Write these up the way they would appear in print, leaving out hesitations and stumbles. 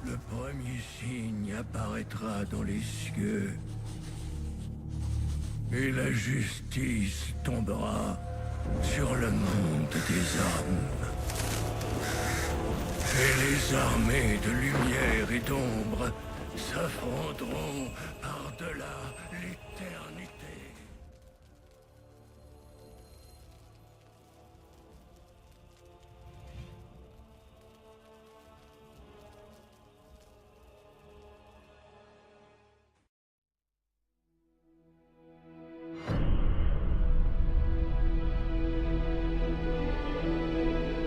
Le premier signe apparaîtra dans les cieux. Et la justice tombera sur le monde des hommes. Et les armées de lumière et d'ombre s'affronteront par-delà l'éternité.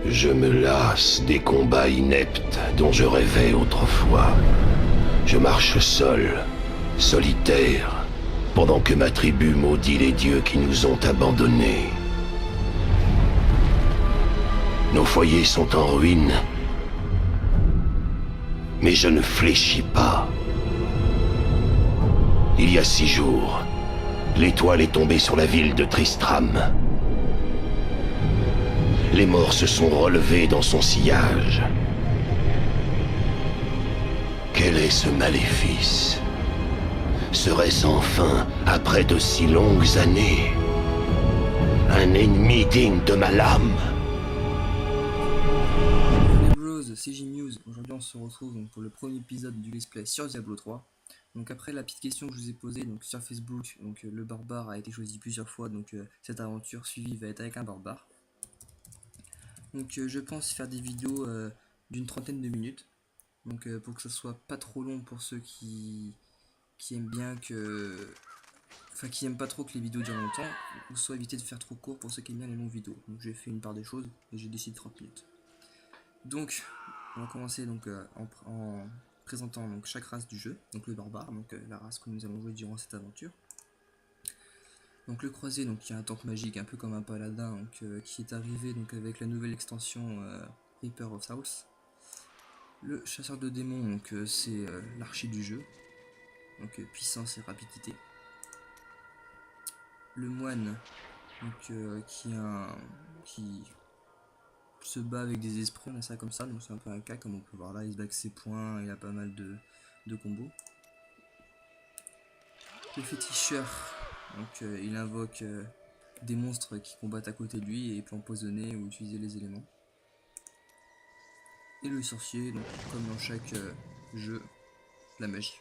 Je me lasse des combats ineptes dont je rêvais autrefois. Je marche seul, solitaire, pendant que ma tribu maudit les dieux qui nous ont abandonnés. Nos foyers sont en ruine, mais je ne fléchis pas. Il y a 6 jours, l'étoile est tombée sur la ville de Tristram. Les morts se sont relevés dans son sillage. Quel est ce maléfice? Serait-ce enfin, après de si longues années, un ennemi digne de ma lame? Les bros, c'est J-News. Aujourd'hui on se retrouve donc pour le premier épisode du let's play sur Diablo 3. Donc après la petite question que je vous ai posée donc sur Facebook, donc le barbare a été choisi plusieurs fois, donc cette aventure suivie va être avec un barbare. Donc je pense faire des vidéos d'une trentaine de minutes, donc pour que ça soit pas trop long pour ceux qui aiment bien que... Enfin qui aiment pas trop que les vidéos durent longtemps, ou soit éviter de faire trop court pour ceux qui aiment bien les longues vidéos. Donc j'ai fait une part des choses et j'ai décidé 30 minutes. Donc on va commencer donc en présentant donc chaque race du jeu, donc le barbare, donc la race que nous allons jouer durant cette aventure. Donc le croisé, donc qui a un tank magique un peu comme un paladin, donc qui est arrivé donc avec la nouvelle extension Reaper of South. Le chasseur de démons, donc c'est l'archer du jeu, donc puissance et rapidité. Le moine, donc qui se bat avec des esprits, on a ça comme ça, donc c'est un peu un cas comme on peut voir là, il se bat avec ses poings, il a pas mal de combos. Le féticheur, donc il invoque des monstres qui combattent à côté de lui et il peut empoisonner ou utiliser les éléments. Et le sorcier, donc comme dans chaque jeu, la magie.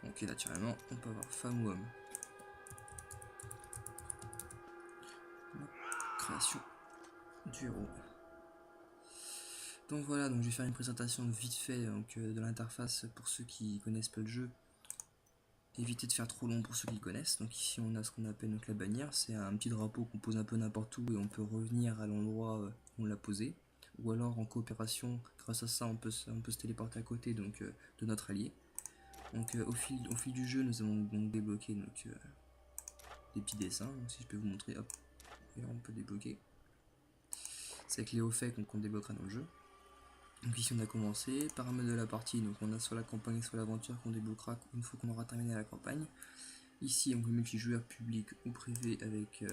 Donc et naturellement, on peut avoir femme ou homme. Création du héros. Donc voilà, donc je vais faire une présentation vite fait donc, de l'interface pour ceux qui connaissent pas le jeu. Éviter de faire trop long pour ceux qui connaissent. Donc ici on a ce qu'on appelle donc la bannière, c'est un petit drapeau qu'on pose un peu n'importe où et on peut revenir à l'endroit où on l'a posé. Ou alors en coopération, grâce à ça on peut se téléporter à côté donc, de notre allié. Donc au fil du jeu nous allons donc débloquer donc, des petits dessins, donc, si je peux vous montrer, hop, et là, on peut débloquer. C'est avec les hauts faits qu'on débloquera dans le jeu. Donc ici on a commencé, paramètres de la partie, donc on a soit la campagne soit l'aventure qu'on débloquera une fois qu'on aura terminé la campagne. Ici on peut multijoueur public ou privé avec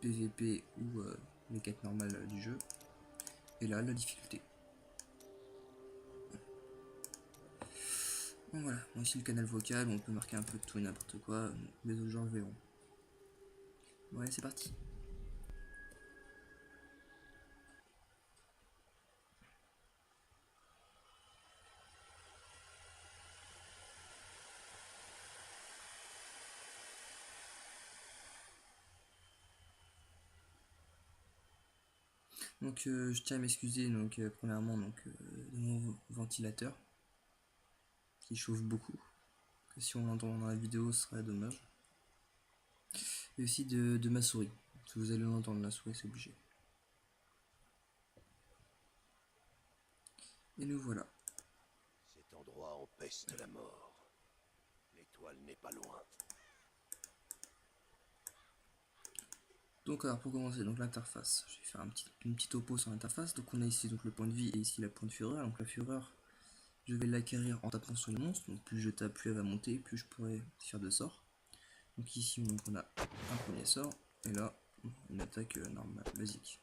PVP ou les quêtes normales du jeu. Et là la difficulté. Donc voilà, bon, ici le canal vocal, on peut marquer un peu de tout et n'importe quoi, les autres gens le verront. Bon allez c'est parti. Donc je tiens à m'excuser donc premièrement donc de mon ventilateur qui chauffe beaucoup. Que si on l'entend dans la vidéo ce serait dommage. Et aussi de ma souris. Si vous allez l'entendre la souris c'est obligé. Et nous voilà. Cet endroit empeste la mort. L'étoile n'est pas loin. Donc alors pour commencer donc l'interface, je vais faire une petite topo sur l'interface. Donc on a ici donc le point de vie et ici la point de fureur. Donc la fureur, je vais l'acquérir en tapant sur les monstres. Donc plus je tape, plus elle va monter, plus je pourrai faire de sorts. Donc ici donc, on a un premier sort et là une attaque normale, basique.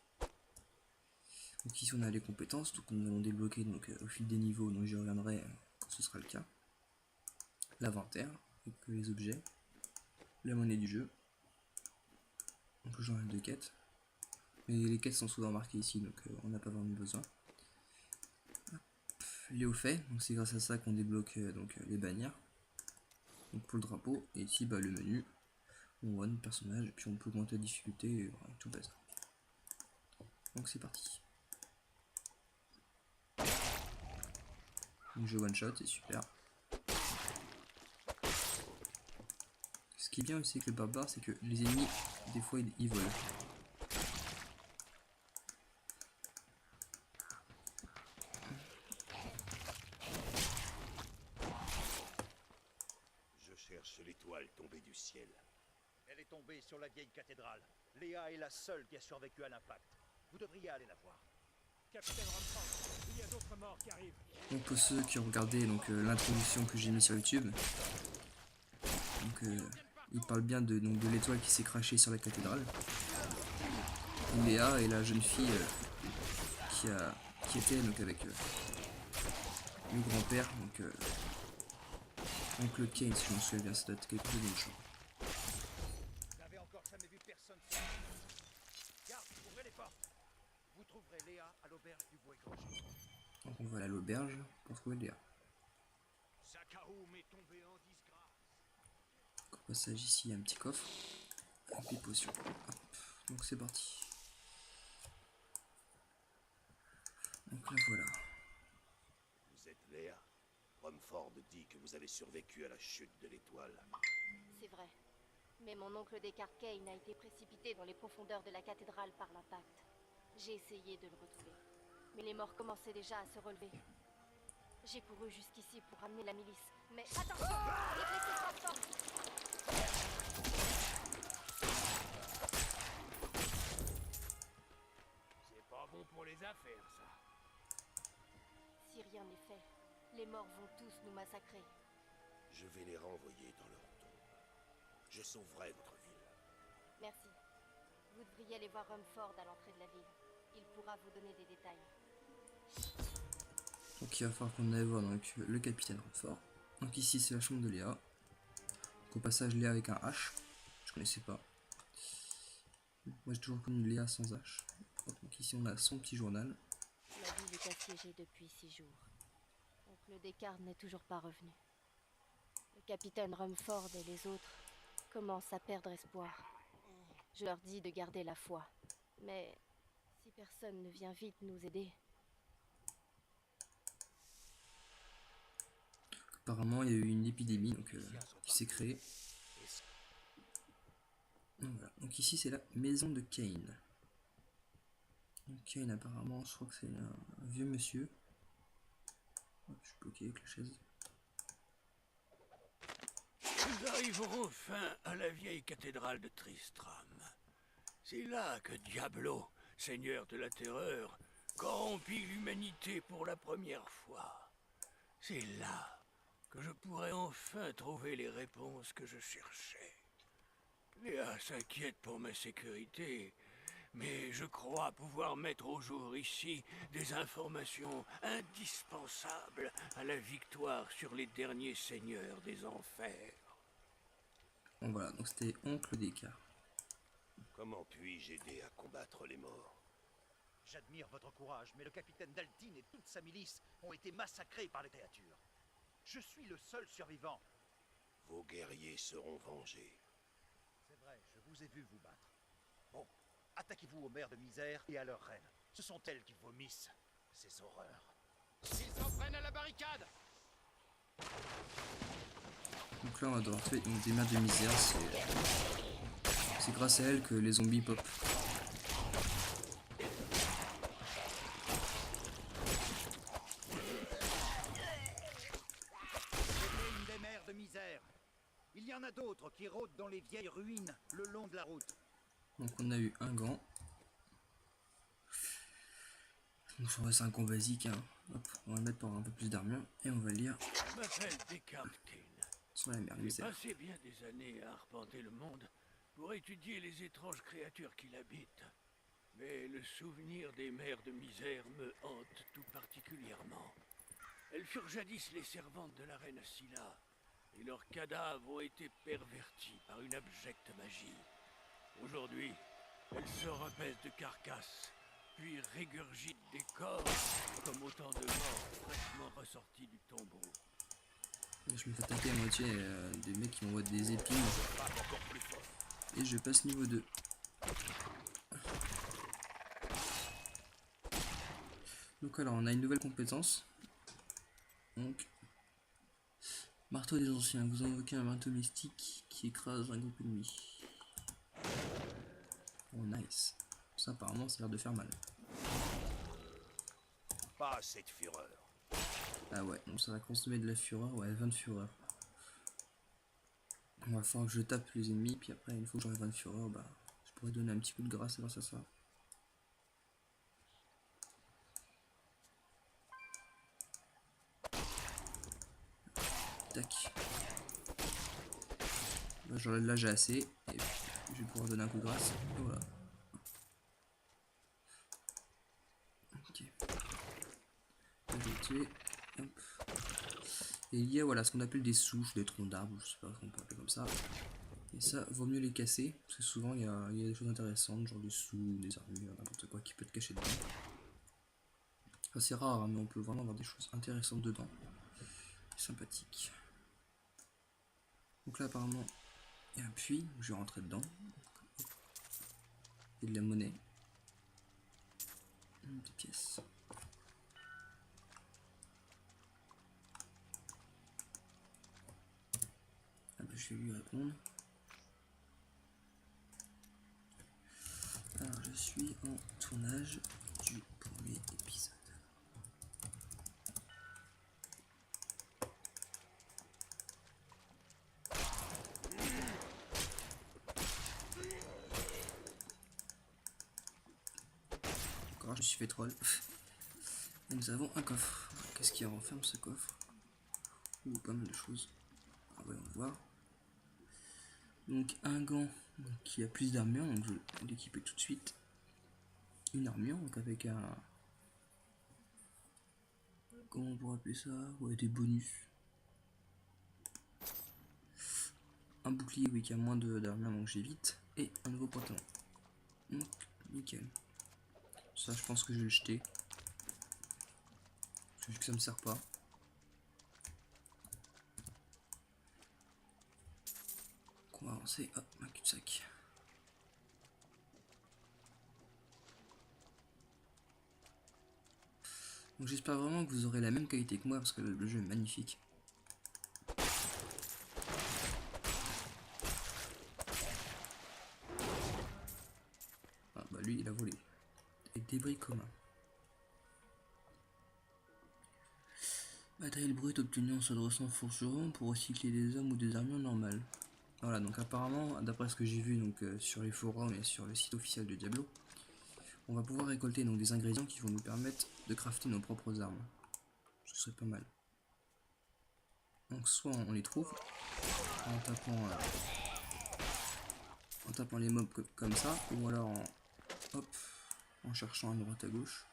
Donc ici on a les compétences, donc nous allons débloquer donc, au fil des niveaux, donc j'y reviendrai quand ce sera le cas. L'inventaire, avec les objets, la monnaie du jeu, donc le journal de quêtes. Mais les quêtes sont souvent marquées ici, donc on n'a pas vraiment besoin. Hop, les hauts faits, donc c'est grâce à ça qu'on débloque les bannières. Donc pour le drapeau, et ici le menu, on voit notre personnage, et puis on peut augmenter la difficulté, et voilà, tout base. Donc c'est parti. Donc je one shot, c'est super. Ce qui est bien aussi avec le barbare, c'est que les ennemis, des fois ils volent. Je cherche l'étoile tombée du ciel. Elle est tombée sur la vieille cathédrale. Léa est la seule qui a survécu à l'impact. Vous devriez aller la voir. Capitaine Ramsford, il y a d'autres morts qui arrivent. Donc pour ceux qui ont regardé l'introduction que j'ai mis sur YouTube, donc il parle bien de l'étoile qui s'est crachée sur la cathédrale. Et Léa est la jeune fille qui était donc avec le grand-père, donc oncle Kane, si je me souviens bien, ça doit être quelque chose de méchant. Vous n'avez encore jamais vu personne sur la place. Garde, ouvrez les portes. Vous trouverez Léa à l'auberge du Bois Égorgé. Donc on va aller à l'auberge pour trouver Léa. Sakaoum est tombé en disgrâce. Au passage ici il y a un petit coffre avec des potions. Hop. Donc c'est parti. Donc là voilà. Vous êtes Léa. Rumford dit que vous avez survécu à la chute de l'étoile. C'est vrai. Mais mon oncle Descartes Kane a été précipité dans les profondeurs de la cathédrale par l'impact. J'ai essayé de le retrouver. Mais les morts commençaient déjà à se relever. J'ai couru jusqu'ici pour ramener la milice. Mais attention! Les blessés s'en sortent! C'est pas bon pour les affaires, ça. Si rien n'est fait, les morts vont tous nous massacrer. Je vais les renvoyer dans leur tombe. Je sauverai votre ville. Merci. Vous devriez aller voir Rumford à l'entrée de la ville. Il pourra vous donner des détails. Donc il va falloir qu'on aille voir le capitaine Rumford. Donc ici c'est la chambre de Léa. Donc, au passage Léa avec un H. Je connaissais pas. Moi j'ai toujours connu Léa sans H. Donc ici on a son petit journal. La ville est assiégée depuis 6 jours. Oncle Descartes n'est toujours pas revenu. Le capitaine Rumford et les autres commencent à perdre espoir. Je leur dis de garder la foi. Mais si personne ne vient vite nous aider... Apparemment il y a eu une épidémie qui s'est créée. Donc, voilà. Donc ici c'est la maison de Kane. Donc Kane apparemment je crois que c'est un vieux monsieur. Hop, je suis bloqué avec la chaise. Nous arriverons enfin à la vieille cathédrale de Tristram. C'est là que Diablo, seigneur de la terreur, corrompit l'humanité pour la première fois. C'est là que je pourrai enfin trouver les réponses que je cherchais. Léa s'inquiète pour ma sécurité, mais je crois pouvoir mettre au jour ici des informations indispensables à la victoire sur les derniers seigneurs des enfers. Donc voilà, donc c'était oncle Descartes. Comment puis-je aider à combattre les morts? J'admire votre courage, mais le capitaine Daltin et toute sa milice ont été massacrés par les créatures. Je suis le seul survivant. Vos guerriers seront vengés. C'est vrai, je vous ai vu vous battre. Bon, attaquez-vous aux mères de misère et à leurs reines. Ce sont elles qui vomissent ces horreurs. Ils s'en prennent à la barricade. Donc là on va devoir tuer des mères de misère, c'est grâce à elles que les zombies pop. C'était une des mères de misère. Il y en a d'autres qui rôdent dans les vieilles ruines le long de la route. Donc on a eu un gant. Donc c'est un combat basique, hein. Hop, on va le mettre pour un peu plus d'armure et on va le lire Je m'appelle Descartes Kane. sur la mère de J'ai misère. passé bien des années à arpenter le monde pour étudier les étranges créatures qui l'habitent. Mais le souvenir des mères de misère me hante tout particulièrement. Elles furent jadis les servantes de la reine Scylla, et leurs cadavres ont été pervertis par une abjecte magie. Aujourd'hui, elles se repaissent de carcasses, puis régurgitent des corps comme autant de morts fraîchement ressortis du tombeau. Je me fais attaquer à moitié des mecs qui m'envoient des épines. Et je passe niveau 2. Donc alors on a une nouvelle compétence. Donc marteau des anciens, vous invoquez un marteau mystique qui écrase un groupe ennemi. Oh nice. Ça apparemment ça a l'air de faire mal. Pas assez de fureur. Ah ouais, donc ça va consommer de la fureur, ouais 20 de fureur. Il va falloir que je tape les ennemis, puis après une fois que j'aurai 20 de fureur, bah je pourrais donner un petit coup de grâce grâce à ça. Tac. Bah, genre là j'ai assez, et puis je vais pouvoir donner un coup de grâce. Et voilà. Ok. Je vais tuer. Hop. Et il y a voilà ce qu'on appelle des souches, des troncs d'arbres, je sais pas comment on peut appeler comme ça. Et ça, vaut mieux les casser, parce que souvent il y a des choses intéressantes, genre des sous, des armures, n'importe quoi qui peut te cacher dedans. Enfin, c'est rare, hein, mais on peut vraiment avoir des choses intéressantes dedans. Sympathique. Donc là apparemment il y a un puits, je vais rentrer dedans. Et de la monnaie. Une petite pièce. Ah bah, je vais lui répondre. Alors je suis en tournage du premier épisode. Encore je me suis fait troll. Et nous avons un coffre. Qu'est-ce qui renferme ce coffre? Ouh, pas mal de choses. Ah ouais, on va voir. Donc un gant qui a plus d'armure, donc je vais l'équiper tout de suite. Une armure, donc avec un... Comment on pourrait appeler ça? Ouais, des bonus. Un bouclier, oui, qui a moins d'armure, donc j'évite. Et un nouveau pantalon. Donc, nickel. Ça, je pense que je vais le jeter. Vu que ça me sert pas. Donc on va avancer. Hop, un cul-de-sac. Donc j'espère vraiment que vous aurez la même qualité que moi parce que le jeu est magnifique. Ah bah lui il a volé. Et débris communs. Matériel brut obtenu en s'adressant au forgeron pour recycler des armes ou des armures normales. Voilà, donc apparemment, d'après ce que j'ai vu donc, sur les forums et sur le site officiel de Diablo, on va pouvoir récolter donc, des ingrédients qui vont nous permettre de crafter nos propres armes. Ce serait pas mal. Donc soit on les trouve en tapant les mobs comme ça, ou alors en cherchant à droite à gauche.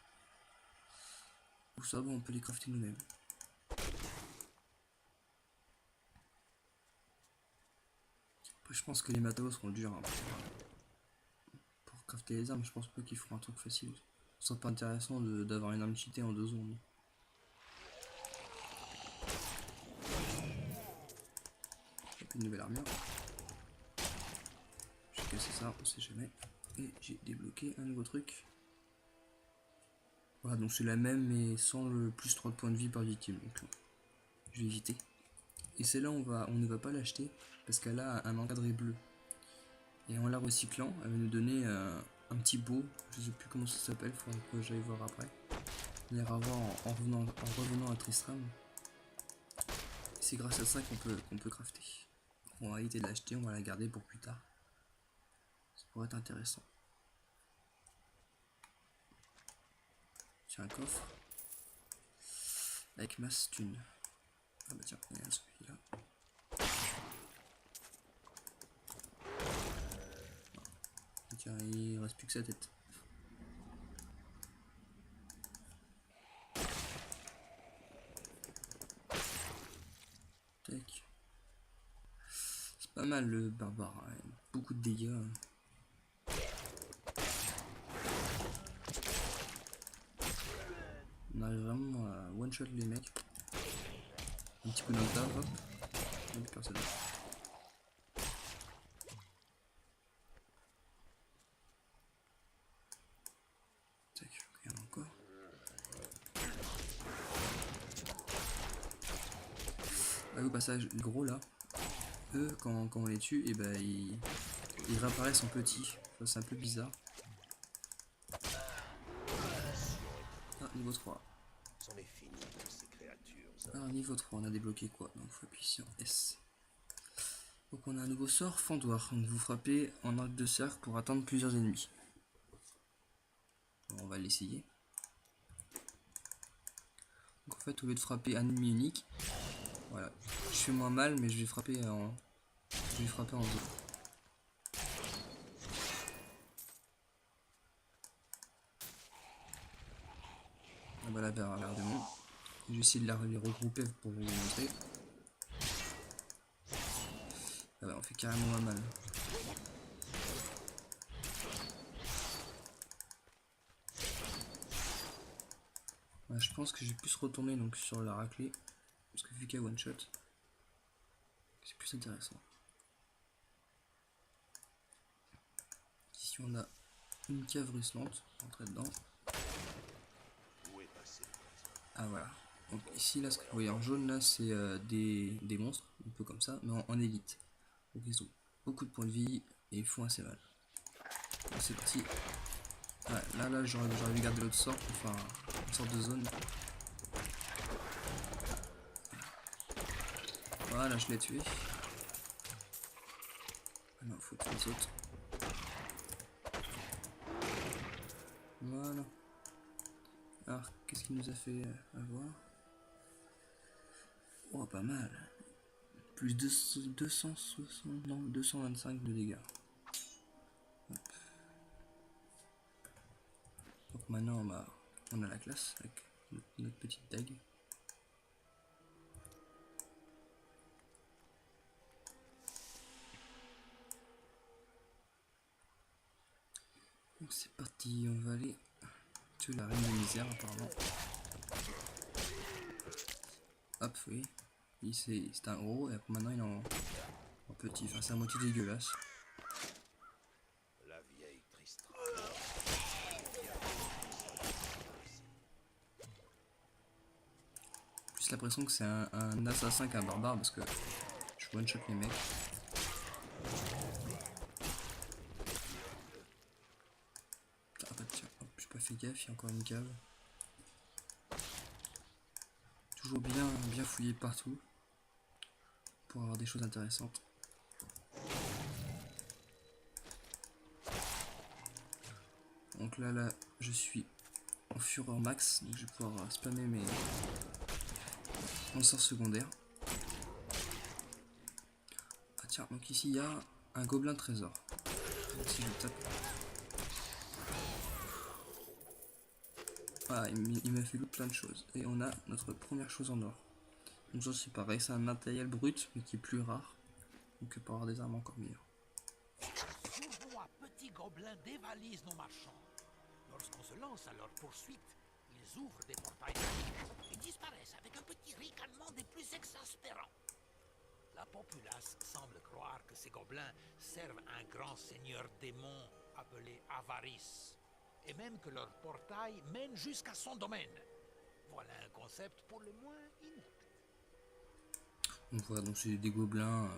Ou ça, bon, on peut les crafter nous-mêmes. Après, je pense que les matos seront durs hein, pour crafter les armes. Je pense pas qu'ils feront un truc facile. Ce serait pas intéressant d'avoir une arme cheatée en 2 secondes. Une nouvelle armure. J'ai cassé ça, on sait jamais. Et j'ai débloqué un nouveau truc. Voilà, donc c'est la même mais sans le plus 3 de points de vie par victime. Donc je vais éviter. Et celle-là on ne va pas l'acheter parce qu'elle a un encadré bleu. Et en la recyclant, elle va nous donner un petit beau. Je sais plus comment ça s'appelle, il faudra que j'aille voir après. On ira voir en revenant à Tristram. C'est grâce à ça qu'on peut crafter. On va éviter de l'acheter, on va la garder pour plus tard. Ça pourrait être intéressant. C'est un coffre. Avec masse thune. Ah bah tiens, il y a celui-là. Tiens, il reste plus que sa tête. pas mal le barbare, hein. Beaucoup de dégâts. On arrive vraiment à one shot les mecs. Un petit coup d'alta, hop. Et personne. Tac, regarde encore. Ah, au passage, les gros là, eux quand on les tue, et ben ils réapparaissent en petit. C'est un peu bizarre. Ah, niveau 3. C'en est fini de ces créatures. Alors niveau 3 on a débloqué quoi? Donc faut appuyer sur S. Donc on a un nouveau sort, fendoir. Donc vous frappez en arc de cercle pour atteindre plusieurs ennemis. Bon, on va l'essayer. Donc en fait au lieu de frapper un ennemi unique, voilà, je fais moins mal mais je vais frapper en deux. On va la vers de monde. Je vais essayer de les regrouper pour vous montrer. Ah bah on fait carrément moins mal. Ouais, je pense que j'ai pu se retourner donc sur la raclée. Parce que vu qu'il y a one shot, c'est plus intéressant. Ici on a une cave ruisselante, on rentre dedans. Ah voilà. Donc ici là, ce que vous voyez en jaune là, c'est des monstres, un peu comme ça, mais en élite. Donc ils ont beaucoup de points de vie et ils font assez mal. C'est parti. Ouais, là j'aurais dû garder l'autre sort pour faire une sorte de zone. Voilà, je l'ai tué. Alors faut tuer les autres. Voilà. Alors qu'est-ce qu'il nous a fait avoir? Oh pas mal. Plus de 260, non 225 de dégâts. Hop. Donc maintenant on a la classe avec notre petite dague. Donc c'est parti, on va aller tuer la reine de misère apparemment. Hop, oui. C'est un gros et maintenant il est en petit, enfin c'est à moitié dégueulasse. La vieille Tristram. Plus l'impression que c'est un assassin qu'un barbare parce que je one shot les mecs. Ah bah tiens, hop, j'ai pas fait gaffe, il y a encore une cave. Toujours bien fouiller partout pour avoir des choses intéressantes. Donc là je suis en fureur max, donc je vais pouvoir spammer mon sort secondaire. Ah tiens, donc ici il y a un gobelin trésor. Donc si je tape. Ah, il m'a fait plein de choses. Et on a notre première chose en or. Donc ça c'est pareil, c'est un matériel brut mais qui est plus rare. Donc pour avoir des armes encore meilleures. Sournois petits gobelins dévalisent nos marchands. Lorsqu'on se lance à leur poursuite, ils ouvrent des portails et disparaissent avec un petit ricanement des plus exaspérants. La populace semble croire que ces gobelins servent un grand seigneur démon appelé Avarice, et même que leur portail mène jusqu'à son domaine. Voilà un concept pour le moins inepte. Donc voilà, donc c'est des gobelins,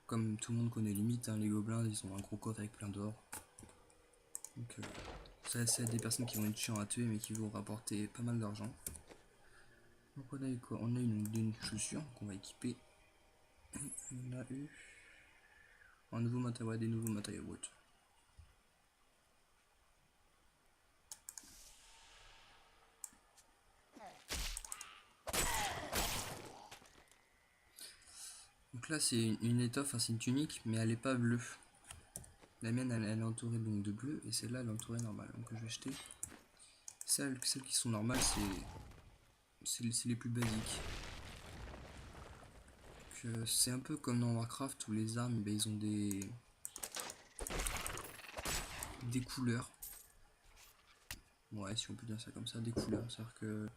comme tout le monde connaît limite, hein, les gobelins ils ont un gros coffre avec plein d'or. Donc ça c'est des personnes qui vont être chiants à tuer mais qui vont rapporter pas mal d'argent. Donc on a eu quoi? On a eu une chaussure qu'on va équiper. On a eu un nouveau matériel, ouais, des nouveaux matériaux bruts. Donc là c'est une étoffe, enfin, c'est une tunique mais elle est pas bleue. La mienne elle est entourée donc de bleu et celle-là elle est entourée normale. Donc je vais jeter. Celles qui sont normales c'est les plus basiques. Donc c'est un peu comme dans Warcraft où les armes, ben, ils ont des couleurs. Ouais, si on peut dire ça comme ça, des couleurs. C'est-à-dire que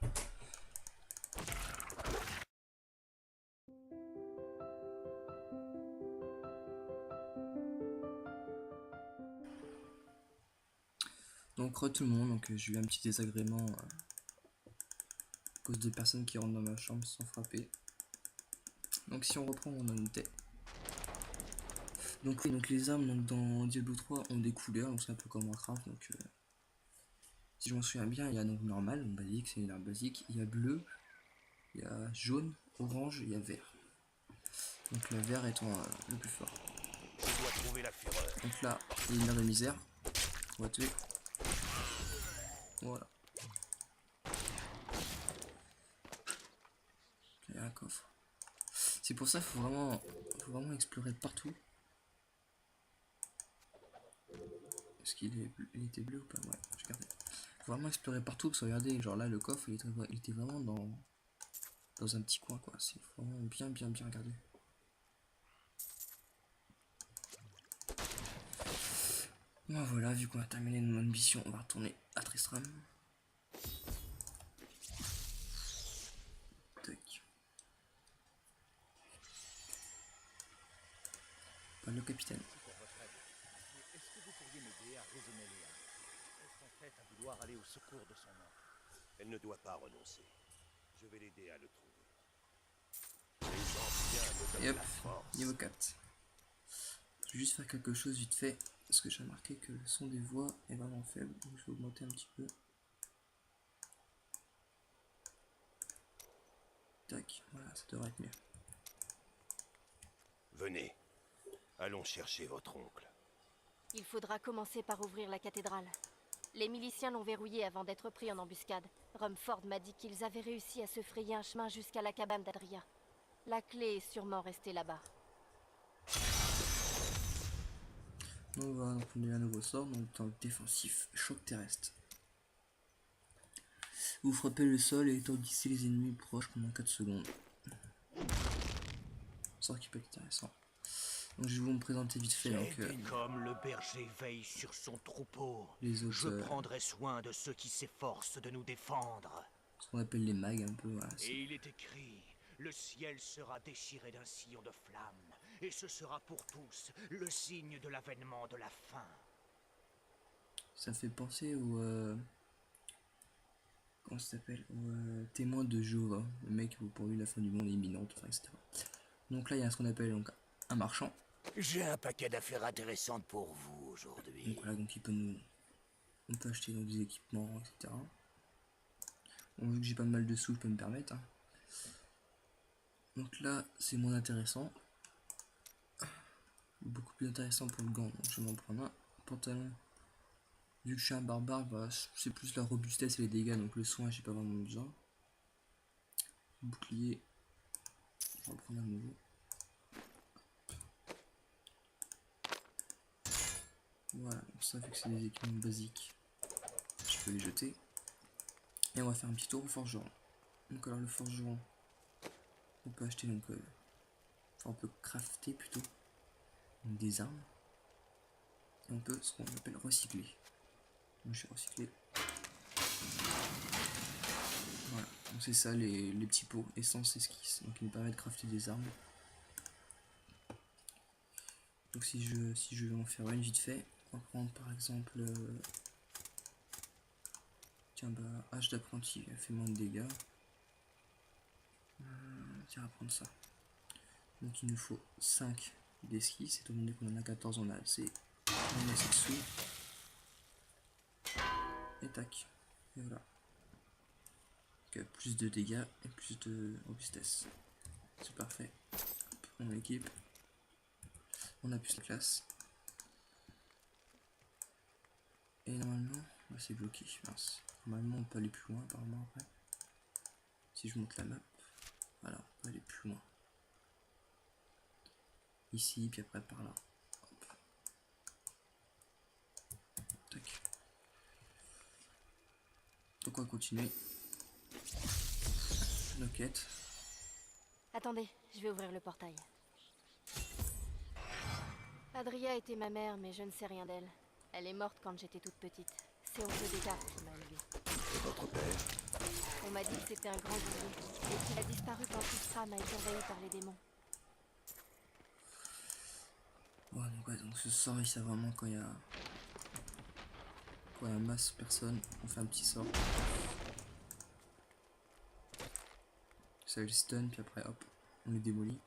donc tout le monde, donc j'ai eu un petit désagrément à cause de personnes qui rentrent dans ma chambre sans frapper. Donc si on reprend mon unité. Donc oui, donc les armes donc, dans Diablo 3 ont des couleurs, donc c'est un peu comme Warcraft. Donc si je m'en souviens bien, il y a donc normal, donc basique, c'est une arme basique, il y a bleu, il y a jaune, orange, il y a vert. Donc le vert étant le plus fort. Je dois trouver la fureur. Donc là, il y a une arme de misère. On va tuer. Voilà. Il y a un coffre. C'est pour ça qu'il faut vraiment explorer partout. Est-ce qu'il était bleu ou pas? Ouais, je regardais. Faut vraiment explorer partout parce que regardez, genre là le coffre il était vraiment dans un petit coin quoi. C'est vraiment bien regardé. Bon voilà, vu qu'on a terminé notre mission, on va retourner à Tristram. Tac. Pas le capitaine. Pour votre aide. Mais est-ce que vous pourriez m'aider à raisonner Léa? Elle s'entête à vouloir aller au secours de son oncle. Elle ne doit pas renoncer. Je vais l'aider à le trouver. Les anciens me donnent Et hop, la force. niveau 4. Je vais juste faire quelque chose vite fait. Parce que j'ai remarqué que le son des voix est vraiment faible. Donc je vais augmenter un petit peu. Tac, voilà, ça devrait être mieux. Venez. Allons chercher votre oncle. Il faudra commencer par ouvrir la cathédrale. Les miliciens l'ont verrouillée avant d'être pris en embuscade. Rumford m'a dit qu'ils avaient réussi à se frayer un chemin jusqu'à la cabane d'Adria. La clé est sûrement restée là-bas. Donc voilà, donc on a un nouveau sort, donc dans le défensif, choc terrestre. Vous frappez le sol et étourdissez les ennemis proches pendant 4 secondes. Sort qui peut être intéressant. Donc je vais vous me présenter vite fait donc, Comme le berger veille sur son troupeau, les autres, je prendrai soin de ceux qui s'efforcent de nous défendre. ce qu'on appelle les mags un peu. Voilà, Et il est écrit, le ciel sera déchiré d'un sillon de flammes, et ce sera pour tous le signe de l'avènement de la fin. ça fait penser au... comment ça s'appelle, au témoin de Jéhovah, le mec pour lui la fin du monde est imminente, etc. Donc là il y a ce qu'on appelle donc, un marchand. J'ai un paquet d'affaires intéressantes pour vous aujourd'hui. Donc voilà, donc on peut acheter donc, des équipements, etc. Bon, vu que j'ai pas mal de sous, je peux me permettre. Hein. Donc là, c'est moins intéressant. Beaucoup plus intéressant pour le gant, donc je vais m'en prendre un. Pantalon. Vu que je suis un barbare, bah, c'est plus la robustesse et les dégâts, donc le soin, j'ai pas vraiment besoin. Bouclier. Je vais en prendre un nouveau. Voilà, donc ça fait que c'est des équipements basiques. Je peux les jeter. Et on va faire un petit tour au forgeron. Donc alors le forgeron, on peut acheter donc... enfin on peut crafter plutôt donc, des armes. Et on peut ce qu'on appelle recycler. Donc je vais recycler. Voilà, donc c'est ça les petits pots, essence esquisse. Donc ils nous permettent de crafter des armes. Donc si je veux en faire une vite fait, on va prendre par exemple tiens bah hache d'apprenti, elle fait moins de dégâts. Tiens, on va prendre ça. Donc il nous faut 5 d'esquisse, étant donné qu'on en a 14, on a assez. On met ça dessous. Et tac. Et voilà. Donc, plus de dégâts et plus de robustesse. C'est parfait. Hop, on équipe. On appuie sur la classe. Et normalement, bah, c'est bloqué. Mince. Normalement, on peut aller plus loin apparemment après. Si je monte la map, voilà, on peut aller plus loin. Ici, puis après par là. Hop. Tac. Donc on va continuer nos quêtes. Attendez, je vais ouvrir le portail. Adria était ma mère, mais je ne sais rien d'elle. Elle est morte quand j'étais toute petite. C'est oncle Descartes qui m'a élevée. Et votre père? On m'a dit que c'était un grand guerrier et qu'il a disparu quand Tristram a été envahi par les démons. Ouais, donc ce sort, il sert vraiment quand il y a masse de personnes, on fait un petit sort. Ça le stun, puis après hop, on les démolit.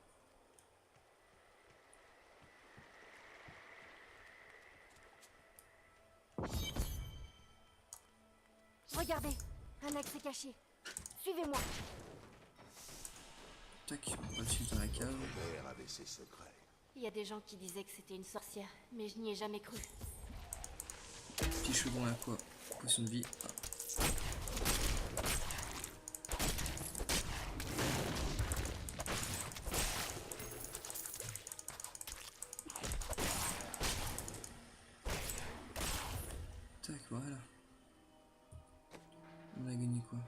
Regardez, un accès caché. Suivez-moi. Tac, on va le suivre dans la cave. Mon père avait ses secrets. Il y a des gens qui disaient que c'était une sorcière, mais je n'y ai jamais cru. Petit chaudron à quoi? Potion de vie. Ah. Tac, voilà. On a gagné quoi?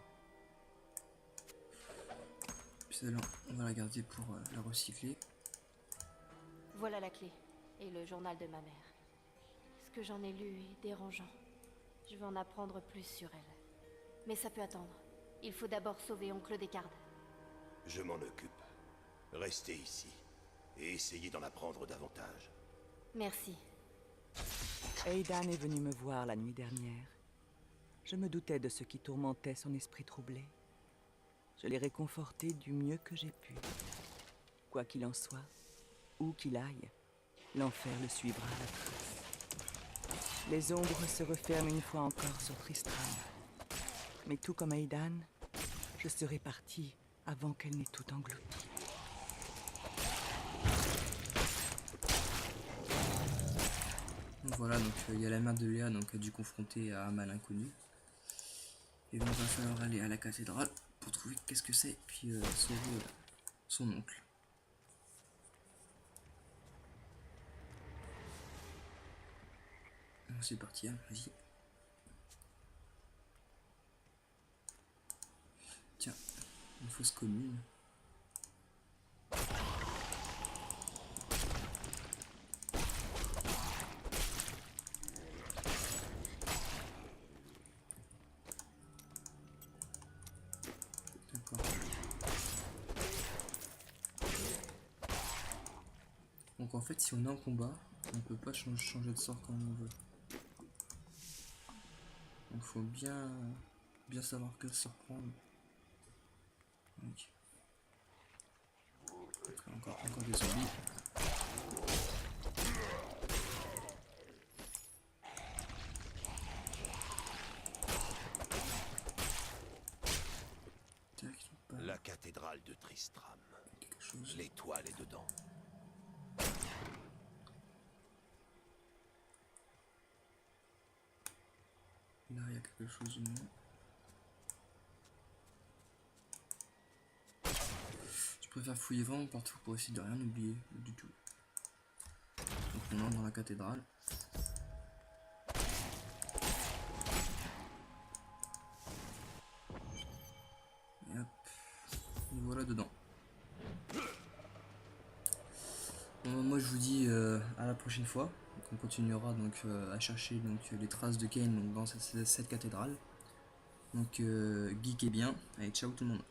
Puis celle-là, on va la garder pour la recycler. Voilà la clé, et le journal de ma mère. Ce que j'en ai lu est dérangeant. Je veux en apprendre plus sur elle. Mais ça peut attendre. Il faut d'abord sauver oncle Descartes. Je m'en occupe. Restez ici et essayez d'en apprendre davantage. Merci. Aidan est venu me voir la nuit dernière. Je me doutais de ce qui tourmentait son esprit troublé. Je l'ai réconforté du mieux que j'ai pu. Quoi qu'il en soit, où qu'il aille, l'enfer le suivra à la trace. Les ombres se referment une fois encore sur Tristram. Mais tout comme Aidan, je serai parti avant qu'elle n'ait tout englouti. Donc voilà, donc il y a la mère de Léa donc dû confronter à un mal inconnu. Et donc il va falloir aller à la cathédrale pour trouver qu'est-ce que c'est, puis sauver son oncle. C'est parti, hein, vas-y. Tiens, une fosse commune. D'accord. Donc en fait, si on est en combat, on peut pas changer de sort comme on veut. Donc faut bien savoir quel sort prendre. Donc. Encore des zombies. Tac, pas La cathédrale de Tristram. quelque chose. L'étoile est dedans. Là, il y a quelque chose ou non? Je préfère fouiller vraiment partout pour essayer de rien oublier du tout. Donc on entre dans la cathédrale. Et hop, et voilà dedans. Bon, moi je vous dis à la prochaine fois. Donc, on continuera donc à chercher donc les traces de Kane donc, dans cette cathédrale. Donc geekez bien. Allez, ciao tout le monde.